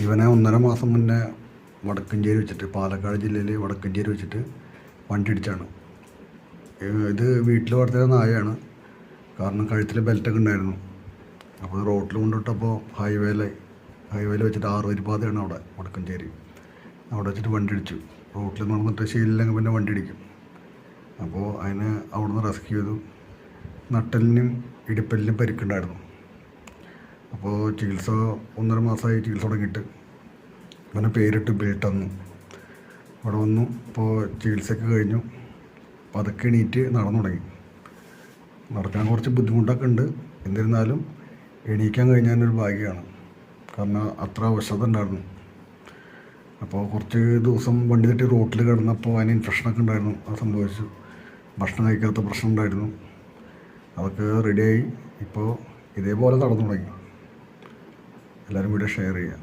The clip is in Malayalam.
ഇവനെ 1.5 മാസം മുന്നേ വടക്കഞ്ചേരി വെച്ചിട്ട്, പാലക്കാട് ജില്ലയിൽ വടക്കഞ്ചേരി വെച്ചിട്ട് വണ്ടി ഇടിച്ചാണ്. ഇത് വീട്ടിൽ വളർത്തിയ നായയാണ്. കാരണം കഴുത്തിൽ ബെൽറ്റൊക്കെ ഉണ്ടായിരുന്നു. അപ്പോൾ റോട്ടിൽ കൊണ്ടിട്ടപ്പോൾ ഹൈവേയിൽ വെച്ചിട്ട് 6 വരി പാതയാണ് അവിടെ വടക്കഞ്ചേരി. അവിടെ വെച്ചിട്ട് വണ്ടി ഇടിച്ചു. റോട്ടിൽ നടന്നിട്ട് ശീലില്ലെങ്കിൽ പിന്നെ വണ്ടി ഇടിക്കും. അപ്പോൾ അതിനെ അവിടുന്ന് റെസ്ക്യൂ ചെയ്തു. നട്ടലിനും ഇടുപ്പലിനും പരിക്കുണ്ടായിരുന്നു. അപ്പോൾ ചികിത്സ 1.5 മാസമായി ചികിത്സ തുടങ്ങിയിട്ട്. പിന്നെ പേരിട്ട് ബിൽട്ടെന്നു അവിടെ വന്നു. ഇപ്പോൾ ചികിത്സയൊക്കെ കഴിഞ്ഞു. പതുക്കെ എണീറ്റ് നടന്നു തുടങ്ങി. നടക്കാൻ കുറച്ച് ബുദ്ധിമുട്ടൊക്കെ ഉണ്ട്. എന്നിരുന്നാലും എണീക്കാൻ കഴിഞ്ഞാൽ ഒരു ഭാഗ്യമാണ്. കാരണം അത്ര അവശത ഉണ്ടായിരുന്നു. അപ്പോൾ കുറച്ച് ദിവസം വണ്ടി തട്ടി റോട്ടിൽ കിടന്നപ്പോൾ അതിന് ഇൻഫെക്ഷനൊക്കെ ഉണ്ടായിരുന്നു. അത് സംഭവിച്ചു. ഭക്ഷണം കഴിക്കാത്ത പ്രശ്നം ഉണ്ടായിരുന്നു. അതൊക്കെ റെഡിയായി. ഇപ്പോൾ ഇതേപോലെ നടന്നു തുടങ്ങി. എല്ലാവരും വീഡിയോ ഷെയർ ചെയ്യുക.